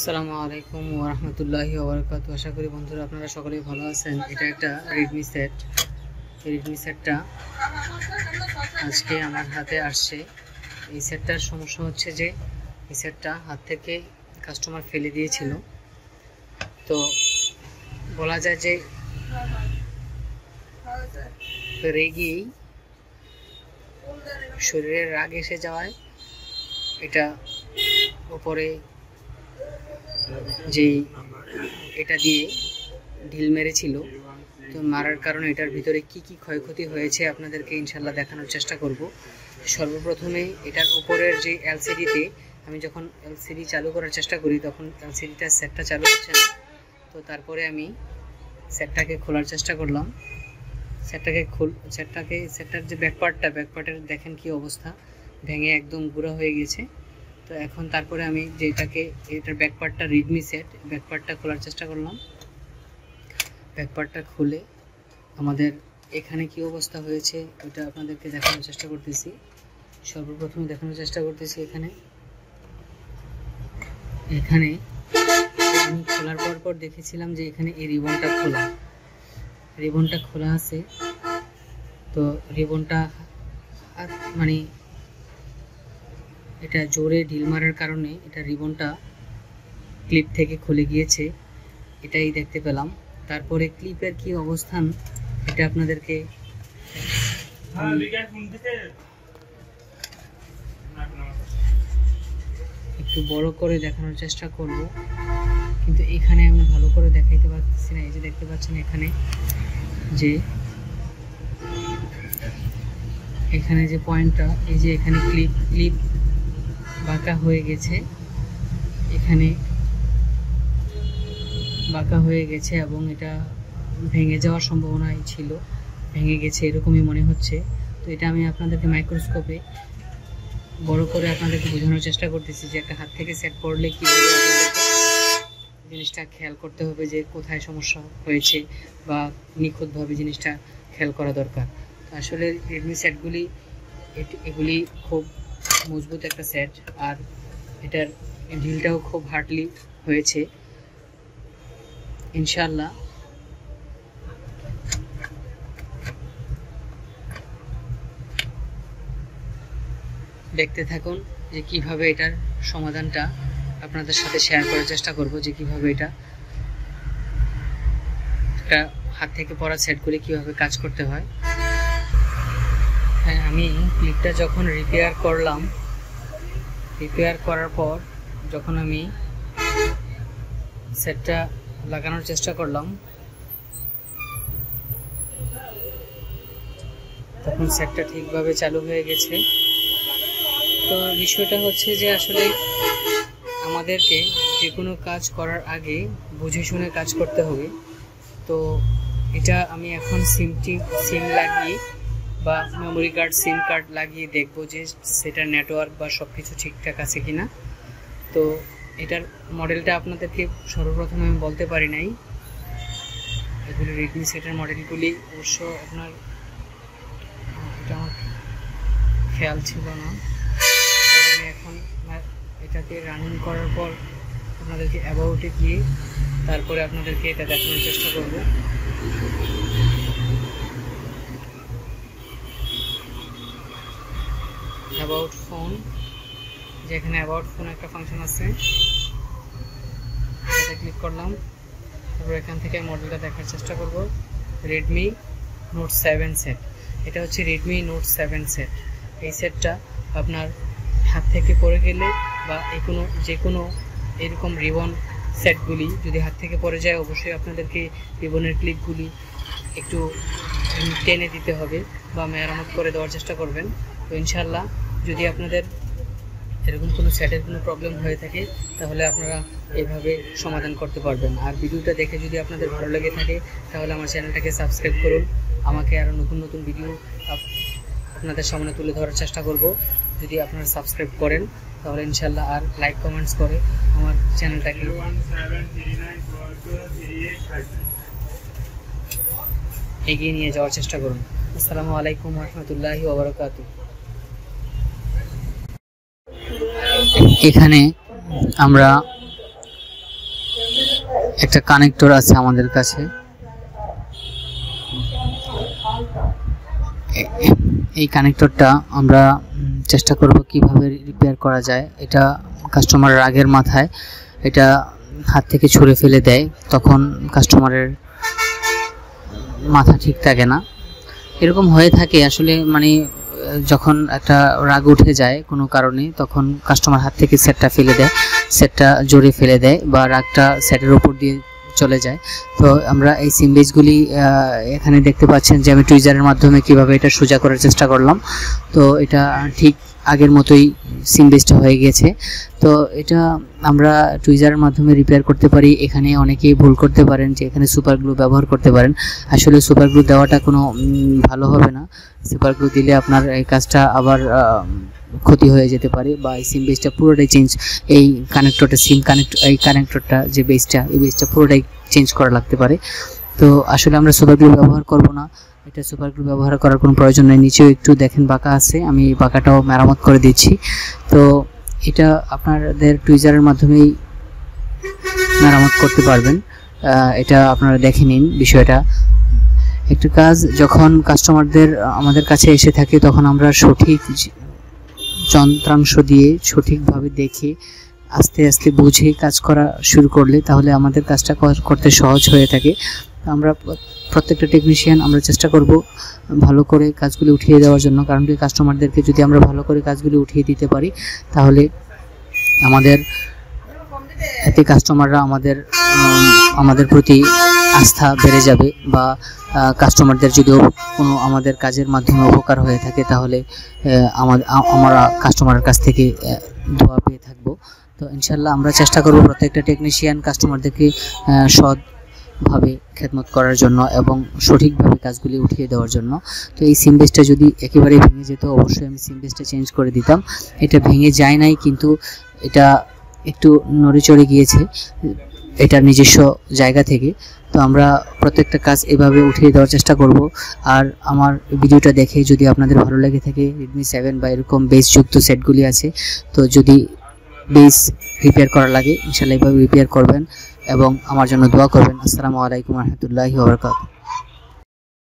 আসসালামু আলাইকুম ওয়া রাহমাতুল্লাহি ওয়া বারাকাতুহু। আশা করি বন্ধুরা আপনারা সকলেই ভালো আছেন। এটা একটা রেডমি সেট। এই রেডমি সেটটা আজকে আমার হাতে আসছে। এই সেটটার সমস্যা হচ্ছে যে এই সেটটা হাত থেকে কাস্টমার ফেলে দিয়েছিল। তো বলা যায় যে রেগেই শরীরের রাগ এসে যাওয়ায় এটা উপরে যেই এটা দিয়ে ঢিল মেরেছিল, তো মারার কারণে এটার ভিতরে কি কি ক্ষয়ক্ষতি হয়েছে আপনাদেরকে ইনশাল্লাহ দেখানোর চেষ্টা করব। সর্বপ্রথমে এটার উপরের যে এলসিডিতে আমি যখন এলসিডি চালু করার চেষ্টা করি তখন এলসিডিটা সেটটা চালু হচ্ছে না। তো তারপরে আমি সেটটাকে খোলার চেষ্টা করলাম। সেটটার যে ব্যাকপার্টের দেখেন কি অবস্থা, ভেঙে একদম গুঁড়া হয়ে গেছে। তো এখন তারপরে আমি এটার ব্যাকপার্টটা রেডমি সেট, ব্যাকপার্টটা খোলার চেষ্টা করলাম। ব্যাকপার্টটা খুলে আমাদের এখানে কি অবস্থা হয়েছে ওটা আপনাদেরকে দেখানোর চেষ্টা করতেছি। সর্বপ্রথমে দেখানোর চেষ্টা করতেছি এখানে আমি খোলার পর দেখেছিলাম যে এখানে এই রিবনটা খোলা আছে। তো রিবনটা মানে এটা জোরে ঢিল মারার কারণে এটা রিবনটা ক্লিপ থেকে খুলে গিয়েছে, এটাই দেখতে পেলাম। তারপরে ক্লিপের কি অবস্থান এটা আপনাদেরকে একটু বড় করে দেখানোর চেষ্টা করব, কিন্তু এখানে আমি ভালো করে দেখাইতে পারতেছি না। এই যে দেখতে পাচ্ছেন এখানে যে পয়েন্টটা, এই যে এখানে ক্লিপ বাঁকা হয়ে গেছে, এখানে বাঁকা হয়ে গেছে এবং এটা ভেঙে যাওয়ার সম্ভাবনাই ছিল, ভেঙে গেছে এরকমই মনে হচ্ছে। তো এটা আমি আপনাদেরকে মাইক্রোস্কোপে বড় করে আপনাদেরকে বোঝানোর চেষ্টা করতেছি যে একটা হাত থেকে সেট করলে কীভাবে আপনাদেরকে জিনিসটা খেয়াল করতে হবে যে কোথায় সমস্যা হয়েছে বা নিখুঁতভাবে জিনিসটা খেয়াল করা দরকার। আসলে রেডমি সেটগুলি এগুলি খুব মজবুত একটা সেট, আর এটার ঢিলটাও খুব হার্ডলি হয়েছে ইনশাআল্লাহ। দেখতে থাকুন যে কিভাবে এটার সমাধানটা আপনাদের সাথে শেয়ার করার চেষ্টা করব, যে কিভাবে এটা একটা হাত থেকে পড়া সেটগুলি কিভাবে কাজ করতে হয়। হ্যাঁ, আমি ক্লিপটা যখন রিপেয়ার করার পর যখন আমি সেটটা লাগানোর চেষ্টা করলাম তখন সেটটা ঠিকভাবে চালু হয়ে গেছে। তো বিষয়টা হচ্ছে যে আসলে আমাদেরকে যে কোনো কাজ করার আগে বুঝে শুনে কাজ করতে হবে। তো এটা আমি এখন সিম লাগিয়ে বা মেমোরি কার্ড, সিম কার্ড লাগিয়ে দেখব যে সেটার নেটওয়ার্ক বা সব কিছু ঠিকঠাক আছে কিনা। তো এটার মডেলটা আপনাদেরকে সর্বপ্রথমে আমি বলতে পারি নাই, এগুলি রেডমি সেটের মডেলগুলি অবশ্য আপনার এটা আমার খেয়াল ছিল না। আমি এখন এটাকে রানিং করার পর আপনাদেরকে অ্যাবাউটে গিয়ে তারপরে আপনাদেরকে এটা দেখানোর চেষ্টা করব। অ্যাবাউট ফোন, যেখানে অ্যাবাউট ফোন একটা ফাংশন আছে, এটা ক্লিক করলাম। তারপর এখান থেকে মডেলটা দেখার চেষ্টা করব। রেডমি নোট 7 সেট, এটা হচ্ছে রেডমি নোট 7 সেট। এই সেটটা আপনার হাত থেকে পড়ে গেলে বা যে কোনো এরকম রিবন সেটগুলি যদি হাত থেকে পড়ে যায়, অবশ্যই আপনাদেরকে রিবনের ক্লিপগুলি একটু টেনে দিতে হবে বা মেরামত করে দেওয়ার চেষ্টা করবেন। তো ইনশাল্লাহ যদি আপনাদের এরকম কোনো সেটের কোনো প্রবলেম হয়ে থাকে তাহলে আপনারা এইভাবে সমাধান করতে পারবেন। আর ভিডিওটা দেখে যদি আপনাদের ভালো লেগে থাকে তাহলে আমার চ্যানেলটাকে সাবস্ক্রাইব করুন। আমাকে আরও নতুন ভিডিও আপনাদের সামনে তুলে ধরার চেষ্টা করব। যদি আপনারা সাবস্ক্রাইব করেন তাহলে ইনশাল্লাহ, আর লাইক কমেন্টস করে আমার চ্যানেলটাকে এগিয়ে নিয়ে যাওয়ার চেষ্টা করুন। আসসালামু আলাইকুম ওয়া রাহমাতুল্লাহি ওয়া বারাকাতুহু। এখানে আমরা একটা কানেক্টর আছে আমাদের কাছে। এই কানেক্টরটা আমরা চেষ্টা করব কিভাবে রিপেয়ার করা যায়। এটা কাস্টমারের আগের মাথায় এটা হাত থেকে ছুঁড়ে ফেলে দেয়, তখন কাস্টমারের মাথা ঠিক থাকে না। এরকম হয়ে থাকে আসলে, মানে যখন একটা রাগ উঠে যায় কোনো কারণে, তখন কাস্টমার হাত থেকে সেটটা ফেলে দেয়, সেটটা জোরে ফেলে দেয় বা রাগটা সেটের উপর দিয়ে চলে যায়। তো আমরা এই সিম বেসগুলি এখানে দেখতে পাচ্ছেন যে আমি টুইজারের মাধ্যমে কিভাবে এটা সোজা করার চেষ্টা করলাম। তো এটা ঠিক আগের মতোই সিম বেসটা হয়ে গেছে। তো এটা আমরা টুইজারের মাধ্যমে রিপেয়ার করতে পারি। এখানে অনেকেই ভুল করতে পারেন যে এখানে সুপার গ্লু ব্যবহার করতে পারেন। আসলে সুপার গ্লু দেওয়াটা কোনো ভালো হবে না। সুপার গ্লু দিলে আপনার এই কাজটা আবার ক্ষতি হয়ে যেতে পারে, বা এই সিম বেসটা পুরোটাই চেঞ্জ, এই কানেক্টরটা এই কানেক্টরটা যে বেসটা, এই বেসটা পুরোটাই চেঞ্জ করা লাগতে পারে। তো আসলে আমরা সুপার গ্লু ব্যবহার করব না, এটা সুপার গ্লু ব্যবহার করার কোনো প্রয়োজন নেই। নিচেও একটু দেখেন বাঁকা আছে, আমি বাঁকাটাও মেরামত করে দিচ্ছি। তো এটা আপনাদের টুইজারের মাধ্যমেই মেরামত করতে পারবেন। এটা আপনারা দেখে নিন বিষয়টা। একটা কাজ যখন কাস্টমারদের আমাদের কাছে এসে থাকে, তখন আমরা সঠিক যন্ত্রাংশ দিয়ে সঠিকভাবে দেখে আস্তে আস্তে বুঝে কাজ করা শুরু করলে তাহলে আমাদের কাজটা করতে সহজ হয়ে থাকে। আমরা প্রত্যেকটা টেকনিশিয়ান আমরা চেষ্টা করব ভালো করে কাজগুলি উঠিয়ে দেওয়ার জন্য, কারণ কি কাস্টমারদেরকে যদি আমরা ভালো করে কাজগুলি উঠিয়ে দিতে পারি তাহলে আমাদের এতে কাস্টমাররা আমাদের প্রতি আস্থা বেড়ে যাবে, বা কাস্টমারদের যদি কোনো আমাদের কাজের মাধ্যমে উপকার হয়ে থাকে তাহলে আমরা কাস্টমারের কাছ থেকে দোয়া পেয়ে থাকবো। তো ইনশাল্লাহ আমরা চেষ্টা করব প্রত্যেকটা টেকনিশিয়ান কাস্টমারদেরকে সৎভাবে খেদমত করার জন্য এবং সঠিকভাবে কাজগুলি উঠিয়ে দেওয়ার জন্য। তো এই সিম বেসটা যদি একেবারে ভেঙে যেত অবশ্যই আমি সিম বেসটা চেঞ্জ করে দিতাম। এটা ভেঙে যায় নাই, কিন্তু এটা একটু নড়ে চড়ে গিয়েছে এটার নিজস্ব জায়গা থেকে। তো আমরা প্রত্যেকটা কাজ এভাবে উঠিয়ে দেওয়ার চেষ্টা করব। আর আমার ভিডিওটা দেখে যদি আপনাদের ভালো লেগে থাকে, Redmi 7 বা এরকম বেসযুক্ত সেটগুলি আছে, তো যদি বেস রিপেয়ার করা লাগে ইনশাআল্লাহ এভাবে রিপেয়ার করবেন এবং আমার জন্য দোয়া করবেন। আসসালামু আলাইকুম ওয়া রাহমাতুল্লাহি ওয়া বারাকাতুহু।